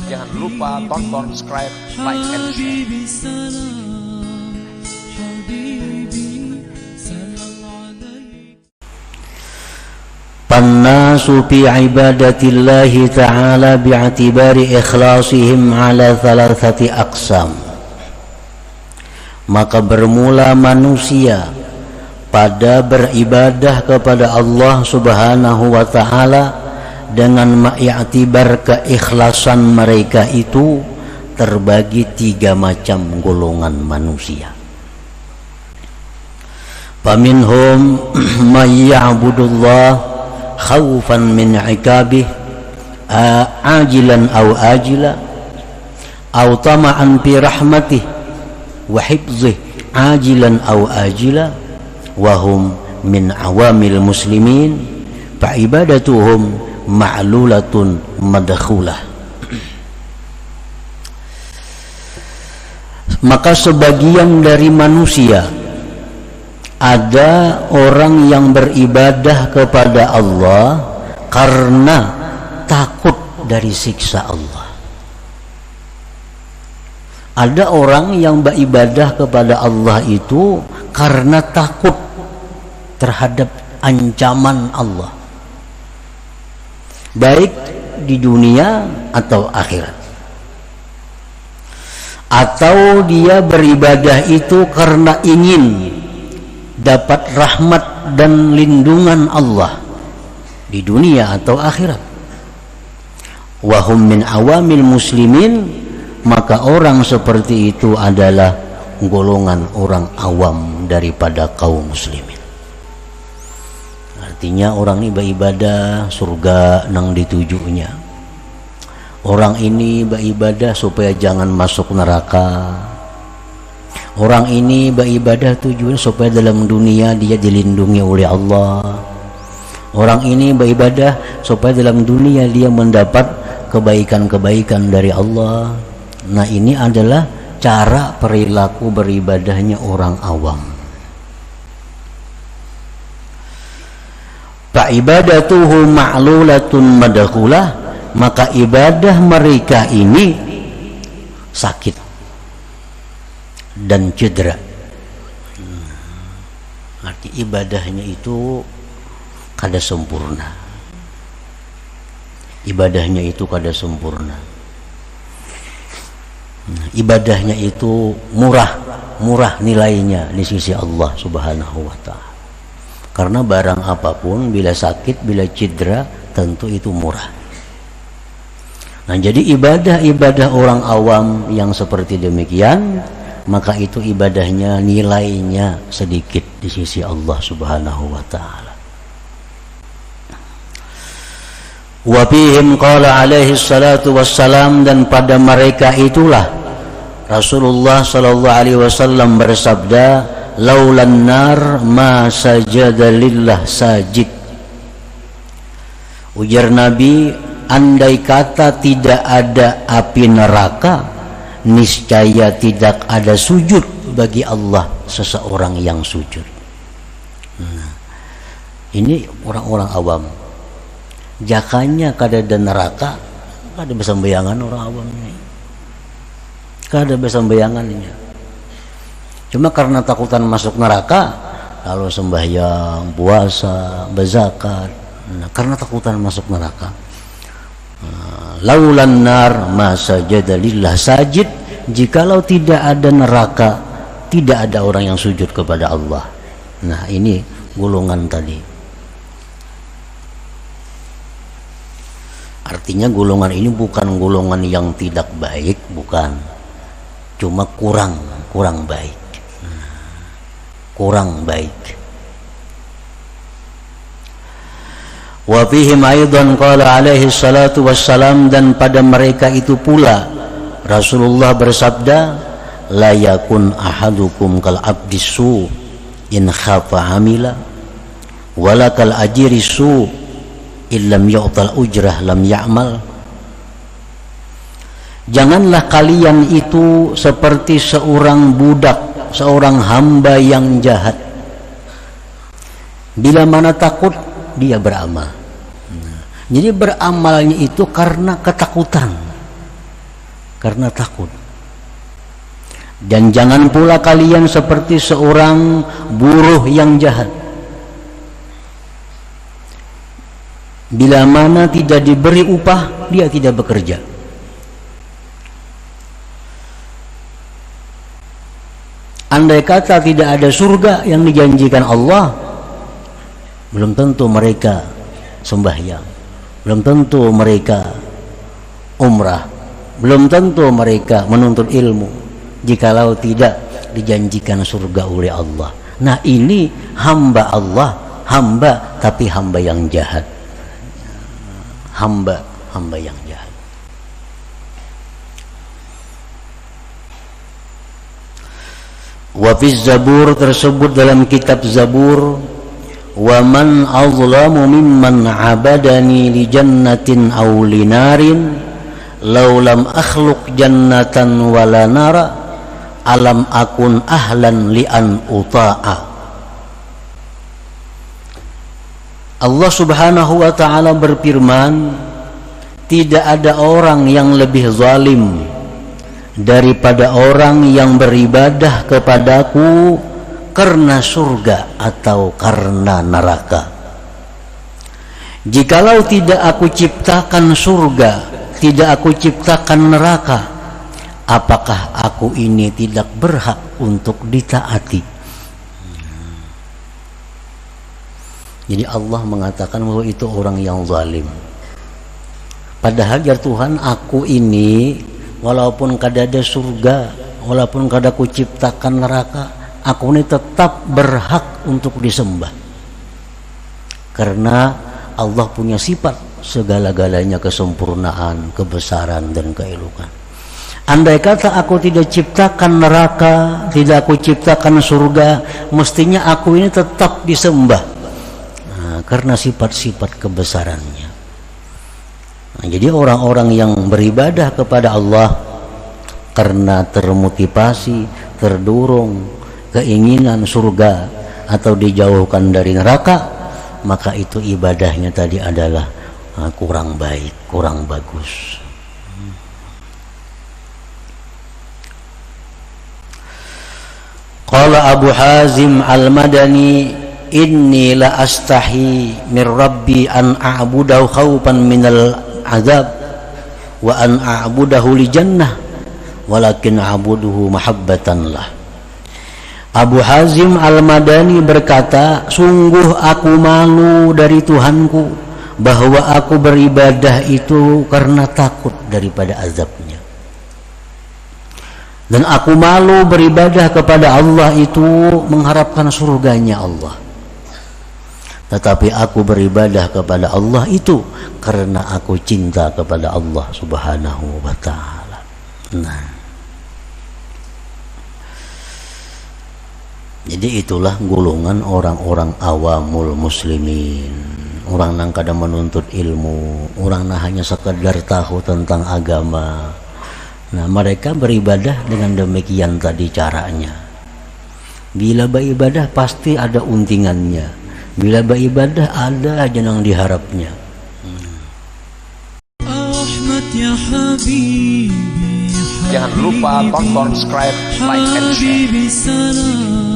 Jangan lupa tonton, subscribe, like, and share. Pannasu fi ibadatillahi ta'ala bi'atibari ikhlasihim ala thalathati aqsam. Maka bermula manusia pada beribadah kepada Allah subhanahu wa ta'ala dengan ma'iktibar keikhlasan mereka itu terbagi 3 macam golongan manusia. Faminhum may ya'budullah khawfan min 'iqabih ajilan aw ajila aw tama'an fi rahmatih wa hifzih ajilan aw ajila wa hum min awamil muslimin fa ibadatuhum ma'lulatun madkhulah. Maka sebagian dari manusia ada orang yang beribadah kepada Allah karena takut dari siksa Allah. Ada orang yang beribadah kepada Allah itu karena takut terhadap ancaman Allah, baik di dunia atau akhirat. Atau dia beribadah itu karena ingin dapat rahmat dan lindungan Allah di dunia atau akhirat. Wahum min awamil muslimin, maka orang seperti itu adalah golongan orang awam daripada kaum muslimin. Artinya orang ini beribadah surga nang ditujunya. Orang ini beribadah supaya jangan masuk neraka. Orang ini beribadah tujuan supaya dalam dunia dia dilindungi oleh Allah. Orang ini beribadah supaya dalam dunia dia mendapat kebaikan-kebaikan dari Allah. Nah, ini adalah cara perilaku beribadahnya orang awam. Fa ibadatuhu ma'lulatun madkhulah, maka ibadah mereka ini sakit dan cedera. Arti ibadahnya itu kada sempurna. Ibadahnya itu kada sempurna. Ibadahnya itu murah nilainya di sisi Allah subhanahu wa ta'ala. Karena barang apapun bila sakit, bila cedera, tentu itu murah. Nah, jadi ibadah-ibadah orang awam yang seperti demikian, maka itu ibadahnya nilainya sedikit di sisi Allah subhanahu wa ta'ala. Wa fihim qala alaihi salatu wassalam, dan pada mereka itulah Rasulullah sallallahu alaihi wasallam bersabda, laulan nar ma sajada lillah sajid. Ujar Nabi, andai kata tidak ada api neraka, niscaya tidak ada sujud bagi Allah seseorang yang sujud. Nah, ini orang-orang awam. Jakanya kada ada neraka, kada bisa bayangan orang awam ini. Kada bisa bayangannya. Cuma karena takutan masuk neraka, kalau sembahyang, puasa, berzakat, nah, karena takutan masuk neraka. Laulan nar ma sajada lillah sajid, jikalau tidak ada neraka, tidak ada orang yang sujud kepada Allah. Nah, ini golongan tadi. Artinya golongan ini bukan golongan yang tidak baik, bukan. Cuma kurang baik. Kurang baik. Wa fihim aidan qala alaihi salatu wassalam, dan pada mereka itu pula Rasulullah bersabda, la yakun ahadukum kal abdisu in khafa amila wala kal ajirisu illam yu'tal ujrah lam ya'mal. Janganlah kalian itu seperti seorang budak, seorang hamba yang jahat. Bila mana takut, dia beramal. Jadi beramalnya itu karena ketakutan, karena takut. Dan jangan pula kalian seperti seorang buruh yang jahat. Bila mana tidak diberi upah, dia tidak bekerja. Andai kata tidak ada surga yang dijanjikan Allah, belum tentu mereka sembahyang, belum tentu mereka umrah, belum tentu mereka menuntut ilmu, jikalau tidak dijanjikan surga oleh Allah. Nah, ini hamba Allah, hamba tapi hamba yang jahat, hamba yang jahat. Wa fi Zabur, tersebut dalam kitab Zabur, wa man azlamu mimman abadani li jannatin aw li narin law lam akhluq jannatan wala nara alam akun ahlan li an uta'a. Allah Subhanahu wa ta'ala berfirman, tidak ada orang yang lebih zalim daripada orang yang beribadah kepadaku karena surga atau karena neraka. Jikalau tidak aku ciptakan surga, tidak aku ciptakan neraka, apakah aku ini tidak berhak untuk ditaati? Jadi Allah mengatakan bahwa itu orang yang zalim. Padahal ya Tuhan, aku ini walaupun kada ada surga, walaupun kada aku ciptakan neraka, aku ini tetap berhak untuk disembah. Karena Allah punya sifat segala-galanya kesempurnaan, kebesaran dan keelokan. Andai kata aku tidak ciptakan neraka, tidak aku ciptakan surga, mestinya aku ini tetap disembah. Nah, karena sifat-sifat kebesarannya. Nah, jadi orang-orang yang beribadah kepada Allah karena termotivasi, terdorong, keinginan surga atau dijauhkan dari neraka, maka itu ibadahnya tadi adalah kurang baik, kurang bagus. Qala Abu Hazim Al-Madani, inni la astahi min rabbi an a'budahu khawfan minal azab wa an a'budahu li jannah walakin a'buduhu mahabbatan lah. Abu Hazim Al-Madani berkata, sungguh aku malu dari Tuhanku bahwa aku beribadah itu karena takut daripada azabnya, dan aku malu beribadah kepada Allah itu mengharapkan surganya Allah. Tetapi aku beribadah kepada Allah itu karena aku cinta kepada Allah Subhanahu wa ta'ala. Nah, jadi itulah golongan orang-orang awamul muslimin, orang yang kada menuntut ilmu, orang yang hanya sekedar tahu tentang agama. Nah, mereka beribadah dengan demikian tadi caranya. Bila beribadah pasti ada untingannya. Bila beribadah ada aja yang diharapnya. Jangan lupa tonton, subscribe, like, and share.